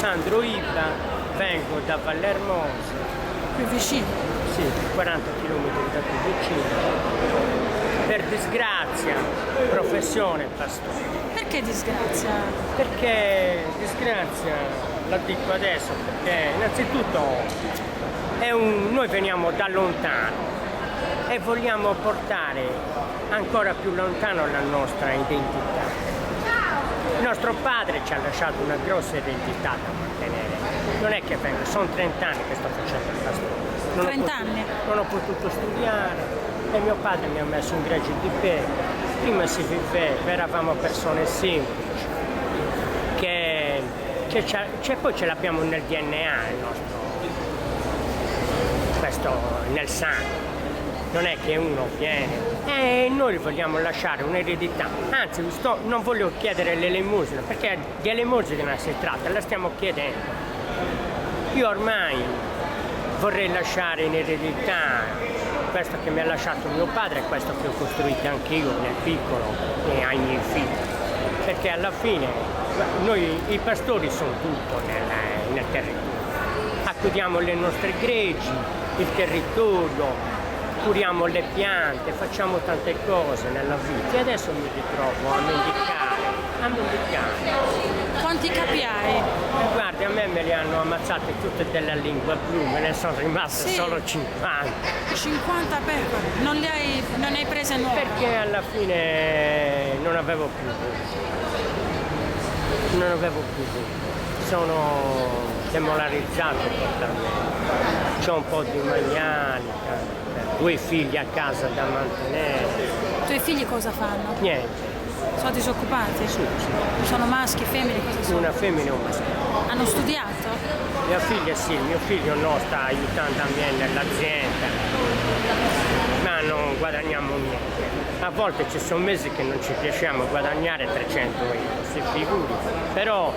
Sandro Ibra, vengo da Vallermosa. Più vicino? Sì, 40 km da qui vicino. Per disgrazia, professione pastore. Perché disgrazia? Perché disgrazia, la dico adesso, perché innanzitutto noi veniamo da lontano e vogliamo portare ancora più lontano la nostra identità. Il nostro padre ci ha lasciato una grossa identità da mantenere. Non è che vengo, sono 30 anni che sto facendo il pastore. 30 anni? Non ho potuto studiare e mio padre mi ha messo un gregge di pecore. Prima si viveva, eravamo persone semplici, che poi ce l'abbiamo nel DNA, il nostro, questo nel sangue. Non è che uno viene e noi vogliamo lasciare un'eredità, anzi non voglio chiedere l'elemosina, perché di elemosina si tratta, la stiamo chiedendo. Io ormai vorrei lasciare in eredità questo che mi ha lasciato mio padre e questo che ho costruito anch'io nel piccolo e ai miei figli, perché alla fine noi i pastori sono tutto nel territorio, accudiamo le nostre greggi, il territorio, curiamo le piante, facciamo tante cose nella vita e adesso mi ritrovo a mendicare. Quanti capi hai? Guardi, a me li hanno ammazzate tutte della lingua blu, me ne sono rimaste solo 50. 50 pecore? Non ne hai prese nuove? Perché alla fine non avevo più voti. Sono demoralizzato totalmente. C'ho un po' di maiali, 2 figli a casa da mantenere. I tuoi figli cosa fanno? Niente. Sono disoccupati? Sì. Sono maschi, femmine, cosa sono? Una femmina e un maschio. Hanno studiato? Mia figlia sì, mio figlio no, sta aiutando a me nell'azienda, ma non guadagniamo niente. A volte ci sono mesi che non ci riusciamo a guadagnare 300 euro, si figuri. Però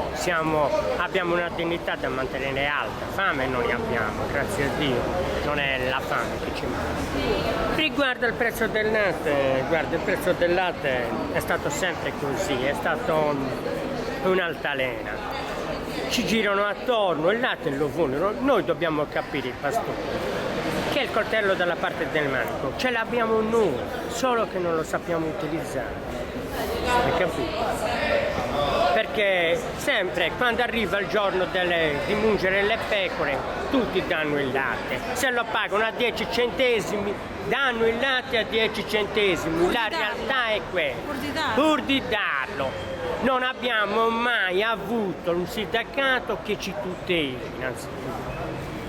abbiamo una dignità da mantenere alta, fame non ne abbiamo, grazie a Dio, non è la fame che ci manca. Riguardo il prezzo del latte, guarda, il prezzo del latte è stato sempre così, è stato un'altalena. Ci girano attorno, il latte lo vogliono, noi dobbiamo capire il pastore che il coltello dalla parte del manico ce l'abbiamo noi, solo che non lo sappiamo utilizzare. Hai capito? Perché sempre quando arriva il giorno di mungere le pecore, tutti danno il latte. Se lo pagano a 10 centesimi, danno il latte a 10 centesimi. La realtà è quella. Pur di darlo. Non abbiamo mai avuto un sindacato che ci tuteli, innanzitutto.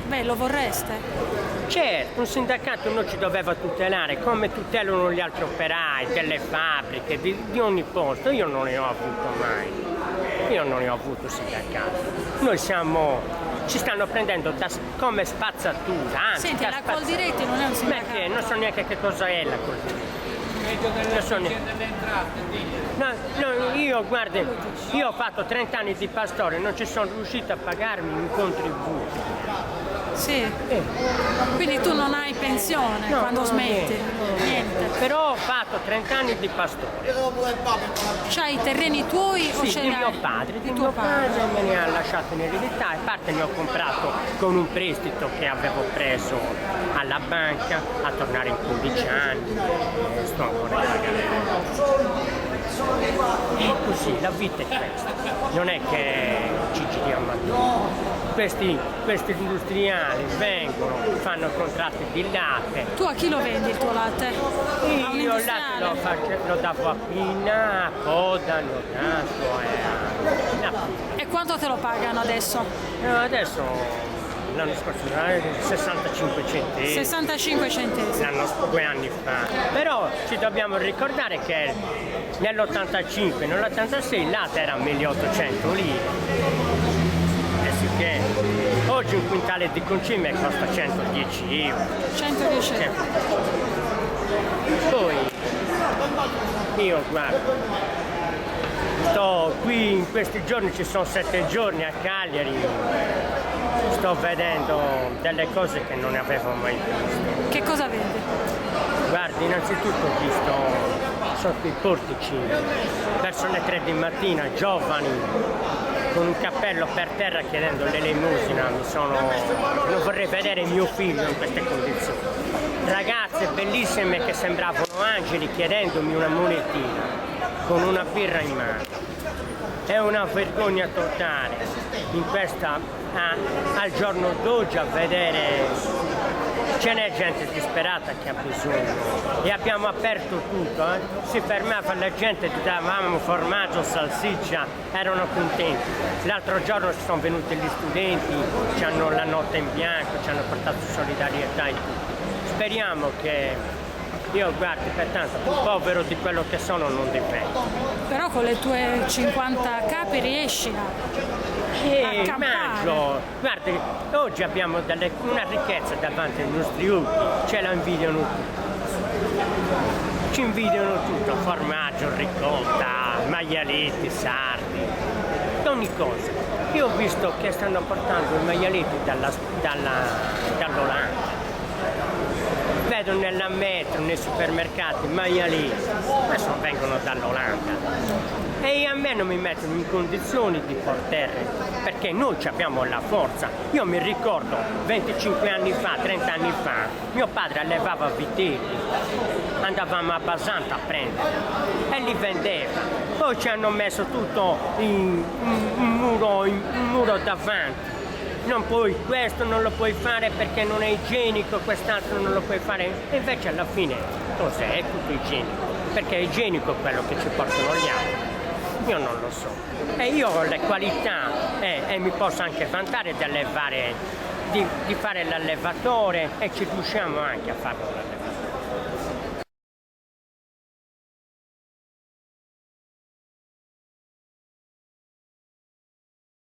Beh, lo vorreste? Certo, un sindacato non ci doveva tutelare come tutelano gli altri operai delle fabbriche, di ogni posto. Io non ne ho avuto mai. Io non ne ho avuto sindacato. Noi ci stanno prendendo come spazzatura. Anzi, senti, la Coldiretti non è un sindacato? Perché? Non so neanche che cosa è la Coldiretti. Meglio delle entrate, No, io ho fatto 30 anni di pastore, non ci sono riuscito a pagarmi un contributo. Sì. Quindi tu non hai pensione quando smetti? Niente. Però ho fatto 30 anni di pastore. C'hai i terreni tuoi o ce li hai? Di mio padre me ne ha lasciato in eredità, in parte ne ho comprato con un prestito che avevo preso alla banca a tornare in 15 anni. Sto ancora pagando. E così, la vita è questa. Non è che ci giriamo attorno. Questi industriali vengono, fanno contratti di latte. Tu a chi lo vendi il tuo latte? Io il latte lo davo a Pina, a Coda, l'ho dato E quanto te lo pagano adesso? Adesso l'anno scorso 65 centesimi. 65 centesimi. 2 anni fa. Però ci dobbiamo ricordare che nell'85, nell'86 il latte era 1800 lire. Che oggi un quintale di concime costa 110 euro. 110 euro. Poi io guarda, sto qui in questi giorni, ci sono 7 giorni a Cagliari, sto vedendo delle cose che non avevo mai visto. Che cosa vedi? Guardi, innanzitutto ho visto sotto i portici, verso le 3 di mattina, giovani con un cappello per terra chiedendo l'elemosina, non vorrei vedere mio figlio in queste condizioni. Ragazze bellissime che sembravano angeli chiedendomi una monetina con una birra in mano. È una vergogna totale in questa, al giorno d'oggi a vedere. Ce n'è gente disperata che ha bisogno e abbiamo aperto tutto, si fermava la gente, ti davamo formaggio, salsiccia, erano contenti. L'altro giorno ci sono venuti gli studenti, ci hanno la notte in bianco, ci hanno portato solidarietà e tutto. Speriamo che, io guardi, pertanto più povero di quello che sono non dipendo. Però con le tue 50 capi riesci a campare. Guardi, oggi abbiamo una ricchezza davanti ai nostri occhi, ce la invidiano tutti. Ci invidiano tutto, formaggio, ricotta, maialetti, sardi, ogni cosa. Io ho visto che stanno portando i maialetti dall'Olanda. Vedo nella metro, nei supermercati, maialetti, adesso vengono dall'Olanda. E a me non mi mettono in condizioni di portare, perché noi abbiamo la forza. Io mi ricordo 25 anni fa, 30 anni fa, mio padre allevava vitelli, andavamo a Basanta a prendere e li vendeva. Poi ci hanno messo tutto un muro davanti. Non puoi, questo non lo puoi fare perché non è igienico, quest'altro non lo puoi fare. E invece alla fine cos'è? È tutto igienico, perché è igienico quello che ci portano gli altri. Io non lo so. E io ho le qualità e mi posso anche vantare di allevare, di fare l'allevatore e ci riusciamo anche a farlo l'allevatore.